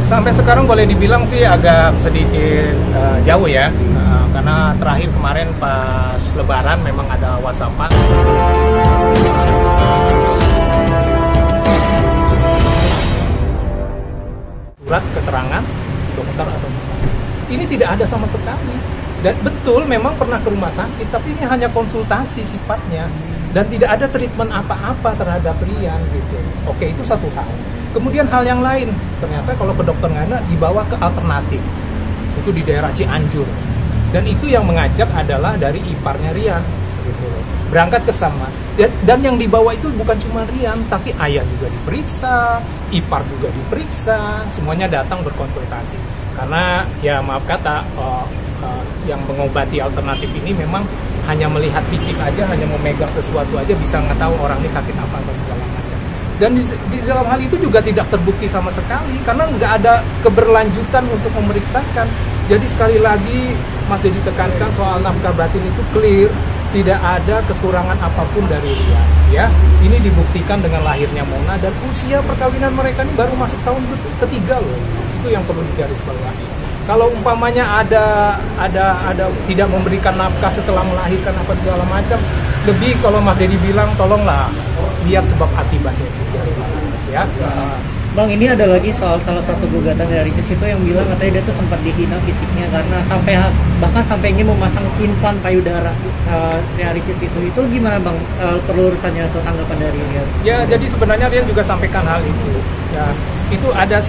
Sampai sekarang boleh dibilang sih agak sedikit jauh ya, karena terakhir kemarin pas Lebaran memang ada WhatsApp-an. Surat keterangan dokter atau ini tidak ada sama sekali. Dan betul memang pernah ke rumah sakit, tapi ini hanya konsultasi sifatnya dan tidak ada treatment apa-apa terhadap Rian gitu. Oke, itu satu hal. Kemudian hal yang lain, ternyata kalau ke dokter Ngana dibawa ke alternatif, itu di daerah Cianjur, dan itu yang mengajak adalah dari iparnya Rian, gitu. Berangkat ke sana, dan yang dibawa itu bukan cuma Rian, tapi ayah juga diperiksa, ipar juga diperiksa, semuanya datang berkonsultasi. Karena ya maaf kata, yang mengobati alternatif ini memang hanya melihat fisik aja, hanya memegang sesuatu aja bisa nggak tahu orang ini sakit apa atau segala macam. Dan di dalam hal itu juga tidak terbukti sama sekali karena nggak ada keberlanjutan untuk memeriksakan. Jadi sekali lagi masih ditekankan soal nafkah batin itu clear, tidak ada kekurangan apapun dari Rian. Ya, ini dibuktikan dengan lahirnya Mona dan usia perkawinan mereka ini baru masuk tahun ketiga loh. Itu yang perlu digarisbawahi. Kalau umpamanya ada tidak memberikan nafkah setelah melahirkan apa segala macam, lebih kalau Mas Dedi bilang tolonglah lihat sebab akibatnya ya. Bang, ini ada lagi soal salah satu gugatan dari Ricis itu yang bilang katanya dia tuh sempat dihina fisiknya karena bahkan sampai ingin memasang implan payudara Ricis itu gimana Bang kelurusannya atau tanggapan dari Rian? Ya, jadi sebenarnya Rian juga sampaikan hal itu. Ya, itu ada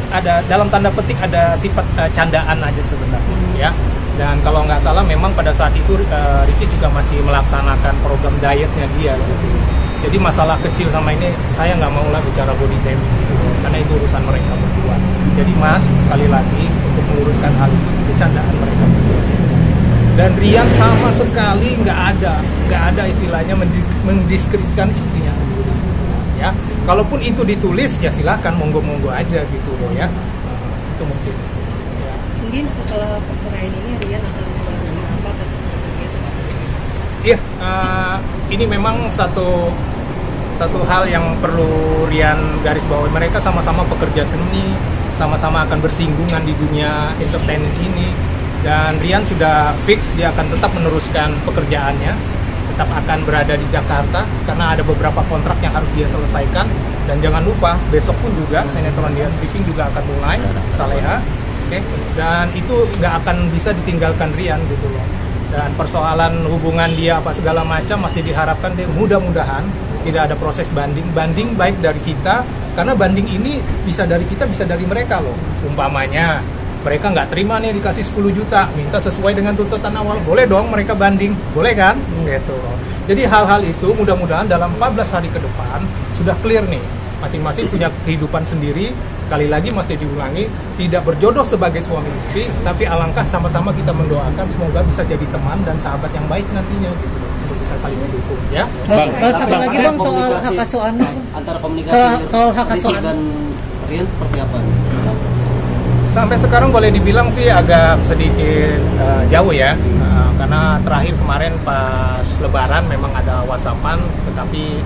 dalam tanda petik ada sifat candaan aja sebenarnya ya. Dan kalau nggak salah memang pada saat itu Ricis juga masih melaksanakan program dietnya dia gitu. Jadi masalah kecil sama ini saya nggak mau lah bicara body shaming gitu, karena itu urusan mereka berdua. Jadi Mas, sekali lagi untuk meluruskan hal itu candaan mereka berdua. Dan Rian sama sekali nggak ada istilahnya mendiskreditkan istrinya sendiri ya. Kalaupun itu ditulis ya silakan monggo aja gitu loh ya. Itu mungkin ya. Mungkin setelah perceraian ini Rian akan mengalami apa dan iya, ini memang satu hal yang perlu Rian garis bawahi. Mereka sama-sama pekerja seni, sama-sama akan bersinggungan di dunia entertainment ini. Dan Rian sudah fix dia akan tetap meneruskan pekerjaannya, tetap akan berada di Jakarta karena ada beberapa kontrak yang harus dia selesaikan. Dan jangan lupa besok pun juga sinetron dia Stripping juga akan mulai, Saleha. Okay? Dan itu nggak akan bisa ditinggalkan Rian gitu loh. Dan persoalan hubungan dia apa segala macam masih diharapkan dia mudah-mudahan tidak ada proses banding baik dari kita, karena banding ini bisa dari kita bisa dari mereka loh. Umpamanya mereka nggak terima nih dikasih 10 juta, minta sesuai dengan tuntutan awal, boleh dong mereka banding, boleh kan? Gitu loh. Jadi hal-hal itu mudah-mudahan dalam 14 hari ke depan sudah clear nih. Masing-masing punya kehidupan sendiri. Sekali lagi mesti diulangi, tidak berjodoh sebagai suami istri, tapi alangkah sama-sama kita mendoakan semoga bisa jadi teman dan sahabat yang baik nantinya gitu, untuk bisa saling mendukung ya. Bang, satu lagi Bang soal hak asuh anak. Antara komunikasi soal hak asuh Ricis dan Rian seperti apa? Sampai sekarang boleh dibilang sih agak sedikit jauh ya, karena terakhir kemarin pas Lebaran memang ada WhatsApp-an, tetapi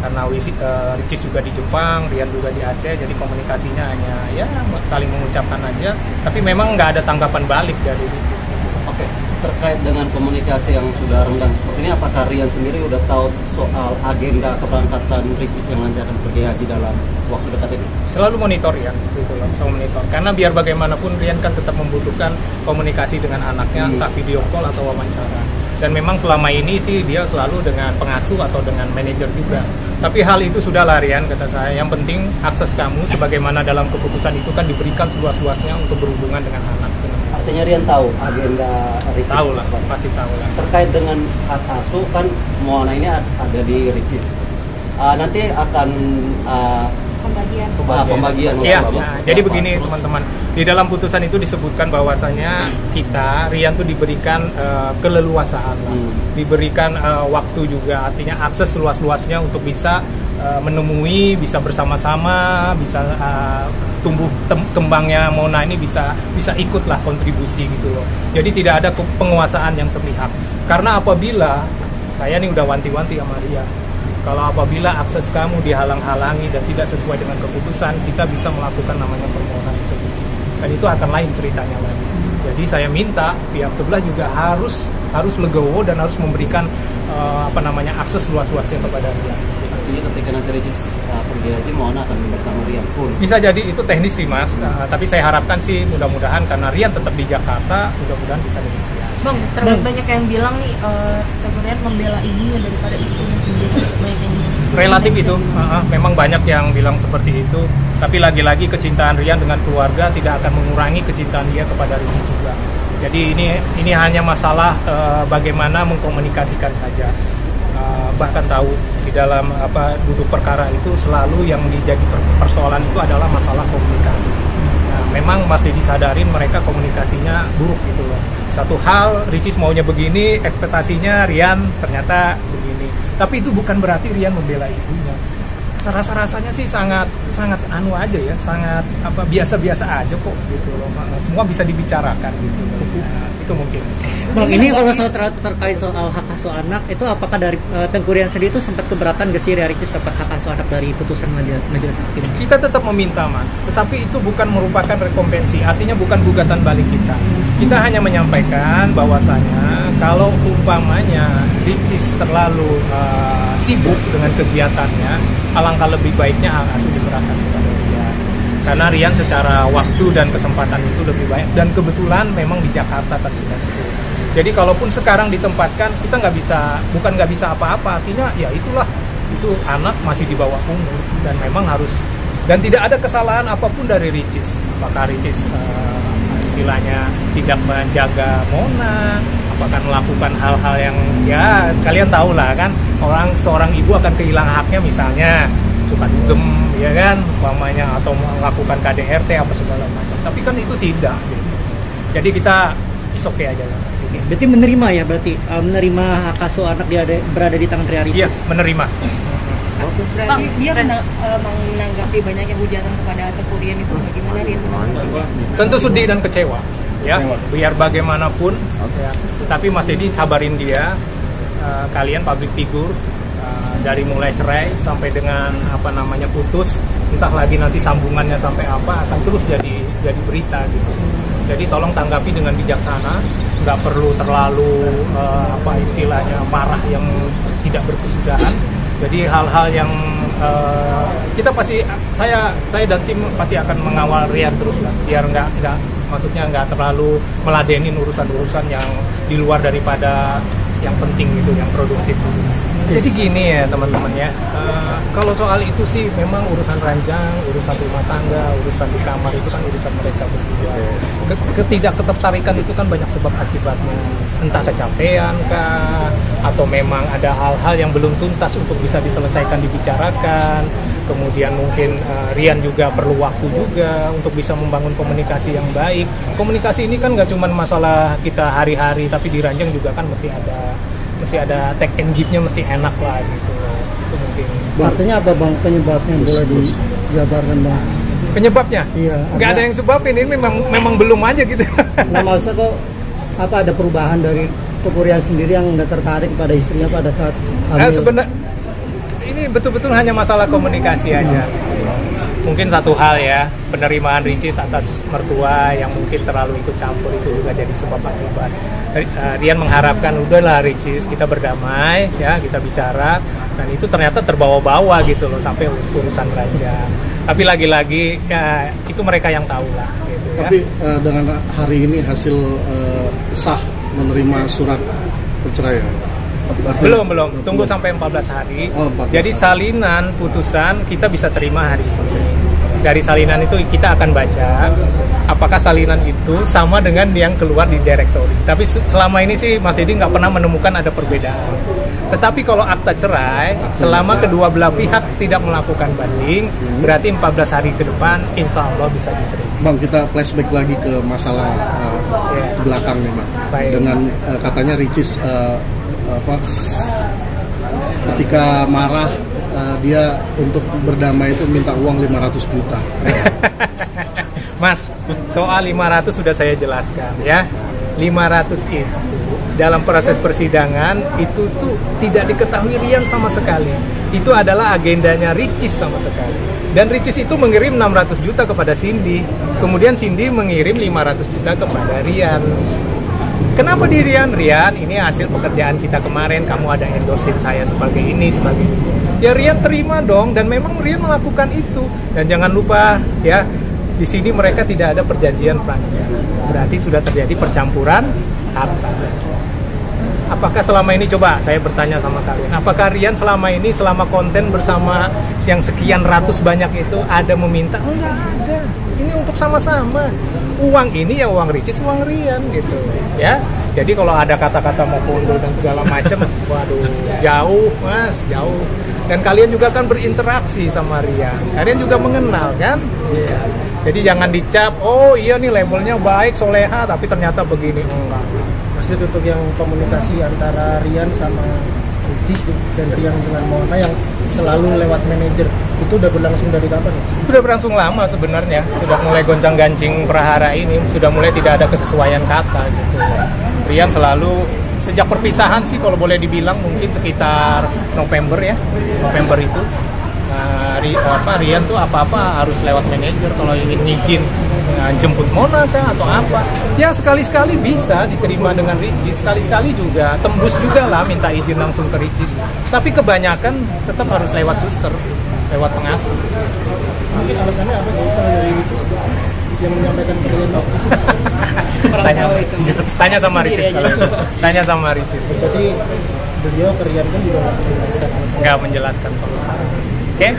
karena Ricis juga di Jepang, Rian juga di Aceh, jadi komunikasinya hanya ya saling mengucapkan aja, tapi memang nggak ada tanggapan balik dari Ricis. Oke, terkait dengan komunikasi yang sudah renggang seperti ini, apakah Rian sendiri udah tahu soal agenda keberangkatan Ricis yang nanti akan pergi haji dalam waktu dekat ini? Selalu monitor ya, gitu loh, selalu monitor. Karena biar bagaimanapun Rian kan tetap membutuhkan komunikasi dengan anaknya, entah video call atau wawancara. Dan memang selama ini sih dia selalu dengan pengasuh atau dengan manajer juga. Tapi hal itu sudah Rian, kata saya. Yang penting akses kamu sebagaimana dalam keputusan itu kan diberikan seluas-luasnya untuk berhubungan dengan anak. Artinya Rian tahu agenda Ricis? Tahu lah, pasti tahu lah. Terkait dengan hak asuh kan Mona ini ada di Ricis. Nanti akan pembagian. Ya, nah, jadi begini teman-teman. Di dalam putusan itu disebutkan bahwasanya Rian tuh diberikan keleluasaan, diberikan waktu juga, artinya akses luas-luasnya untuk bisa menemui, bisa bersama-sama, bisa tumbuh kembangnya Mona ini bisa ikutlah kontribusi gitu loh. Jadi tidak ada penguasaan yang sepihak. Karena apabila saya nih udah wanti-wanti sama Rian, kalau apabila akses kamu dihalang-halangi dan tidak sesuai dengan keputusan, kita bisa melakukan namanya permohonan eksekusi. dan itu akan lain ceritanya lagi. Jadi saya minta pihak sebelah juga harus legowo dan harus memberikan akses luas-luasnya kepada Rian. Artinya ketika nanti Ricis pergi haji, Mona akan bersama Rian pun. Bisa jadi itu teknis sih Mas, tapi saya harapkan sih mudah-mudahan karena Rian tetap di Jakarta, mudah-mudahan bisa demikian. Bang, terlalu banyak yang bilang nih kemudian membela ibunya daripada istrinya sendiri. Banyak yang Relatif itu, memang banyak yang bilang seperti itu. Tapi lagi-lagi kecintaan Rian dengan keluarga tidak akan mengurangi kecintaan dia kepada Ricis juga. Jadi ini hanya masalah bagaimana mengkomunikasikan saja. Bahkan tahu di dalam duduk perkara itu selalu yang menjadi persoalan itu adalah masalah komunikasi. Nah, memang Mas Dedi sadarin mereka komunikasinya buruk gitu loh. Satu hal Ricis maunya begini, ekspektasinya Rian ternyata begini. Tapi itu bukan berarti Rian membela ibunya. Rasa-rasanya sih sangat anu aja ya, sangat biasa-biasa aja kok gitu loh. Semua bisa dibicarakan gitu. Nah, itu mungkin. Bang, ini kalau terkait soal hak asuh anak, itu apakah dari Tengku Rian sendiri itu sempat keberatan gak sih Ricis dapat hak asuh anak dari putusan majelis hakim? Kita tetap meminta Mas, tetapi itu bukan merupakan rekompensi, artinya bukan gugatan balik kita. Kita hanya menyampaikan bahwasanya kalau umpamanya Ricis terlalu sibuk dengan kegiatannya, alangkah lebih baiknya hak asuh diserahkan kepada Rian. Karena Rian secara waktu dan kesempatan itu lebih banyak, dan kebetulan memang di Jakarta kan sudah stay. Jadi kalaupun sekarang ditempatkan, kita bukan nggak bisa apa-apa, artinya ya itulah, itu anak masih di bawah umur dan memang harus, dan tidak ada kesalahan apapun dari Ricis. Apakah Ricis istilahnya tidak menjaga Mona, apakah melakukan hal-hal yang ya kalian tahu lah kan, seorang ibu akan kehilangan haknya misalnya suka dugem ya kan umpamanya, atau melakukan KDRT apa segala macam, tapi kan itu tidak gitu. Jadi kita is okay aja lah. Berarti menerima ya, menerima hak asuh anak berada di tangan Ricis? Iya, menerima. Berarti dia menanggapi banyaknya hujatan kepada Tengku Rian itu bagaimana Rian menanggapinya? Tentu sedih dan kecewa ya, biar bagaimanapun ya. Tapi Mas Dedi sabarin dia, kalian public figure, dari mulai cerai sampai dengan putus, entah lagi nanti sambungannya sampai apa, akan terus jadi berita gitu. Jadi tolong tanggapi dengan bijaksana, nggak perlu terlalu istilahnya marah yang tidak berkesudahan. Jadi hal-hal yang kita pasti, saya dan tim pasti akan mengawal Rian terus lah, biar nggak terlalu meladenin urusan-urusan yang di luar daripada yang penting gitu, yang produktif. Jadi gini ya teman-teman ya, kalau soal itu sih memang urusan ranjang, urusan rumah tangga, urusan di kamar itu kan urusan mereka berdua. Ketidakketertarikan itu kan banyak sebab akibatnya, entah kecapean kah, atau memang ada hal-hal yang belum tuntas untuk bisa diselesaikan, dibicarakan. Kemudian mungkin Rian juga perlu waktu juga untuk bisa membangun komunikasi yang baik. Komunikasi ini kan nggak cuma masalah kita hari-hari, tapi di ranjang juga kan mesti ada take and give-nya, mesti enak lah gitu. Itu mungkin. Artinya apa Bang penyebabnya, boleh dijabarkan Bang? Penyebabnya? Iya. Nggak ada yang sebabin, ini memang belum aja gitu. Nah, maksudnya kok ada perubahan dari Tengku Rian sendiri yang nggak tertarik pada istrinya pada saat hamil? Sebenarnya ini betul-betul hanya masalah komunikasi aja. Mungkin satu hal ya, penerimaan Ricis atas mertua yang mungkin terlalu ikut campur itu juga jadi sebab akibat. Rian mengharapkan udahlah Ricis, kita berdamai ya, kita bicara, dan itu ternyata terbawa-bawa gitu loh sampai urusan ranjang. Tapi lagi-lagi ya itu mereka yang tahu lah gitu ya. Tapi dengan hari ini hasil sah menerima surat perceraian? Belum. Tunggu sampai 14 hari. 14 Jadi salinan putusan kita bisa terima hari ini. Dari salinan itu kita akan baca apakah salinan itu sama dengan yang keluar di direktori. Tapi selama ini sih Mas Dedi nggak pernah menemukan ada perbedaan. Tetapi kalau akta cerai, selama kedua belah pihak tidak melakukan banding, berarti 14 hari ke depan insya Allah bisa diterima. Bang, kita flashback lagi ke masalah belakang nih Mas. Dengan katanya Ricis ketika marah dia untuk berdamai itu minta uang 500 juta. Mas, soal 500 sudah saya jelaskan ya. 500 itu dalam proses persidangan itu tuh tidak diketahui Rian sama sekali. Itu adalah agendanya Ricis sama sekali. Dan Ricis itu mengirim 600 juta kepada Cindy. Kemudian Cindy mengirim 500 juta kepada Rian. Kenapa di Rian? Rian, ini hasil pekerjaan kita kemarin. Kamu ada endorsein saya sebagai ini, sebagai itu. Ya Rian terima dong. Dan memang Rian melakukan itu. Dan jangan lupa ya, di sini mereka tidak ada perjanjian pranikah. Berarti sudah terjadi percampuran harta. Apakah selama ini, coba saya bertanya sama kalian, apakah Rian selama ini, selama konten bersama yang sekian ratus banyak itu, ada meminta? Enggak ada. Ini untuk sama-sama. Uang ini ya uang Ricis, uang Rian gitu ya. Jadi kalau ada kata-kata mau kondo dan segala macam, waduh, jauh mas, jauh. Dan kalian juga kan berinteraksi sama Rian. Kalian juga mengenal kan? Iya. Jadi jangan dicap, oh iya nih labelnya baik, soleha, tapi ternyata begini. Enggak. Maksudnya untuk yang komunikasi antara Rian sama Ricis dan Rian dengan Mona yang selalu lewat manajer, itu udah berlangsung dari kapan? Sudah berlangsung lama sebenarnya. Sudah mulai goncang-gancing perahara ini, sudah mulai tidak ada kesesuaian kata gitu. Rian selalu sejak perpisahan sih kalau boleh dibilang mungkin sekitar November ya, November itu. Rian tuh apa-apa harus lewat manajer kalau ingin izin jemput Mona kah atau apa. Ya sekali-sekali bisa diterima dengan Ricis, sekali-sekali juga tembus juga lah minta izin langsung ke Ricis. Tapi kebanyakan tetap harus lewat suster, lewat pengasuh. Mungkin alasannya apa sih kalau dari Ricis yang menyampaikan ke Rian? Tanya sama Ricis kalau itu. Tanya sama Ricis. Jadi beliau ke Rian kan juga nggak menjelaskan sama sekali. Oke?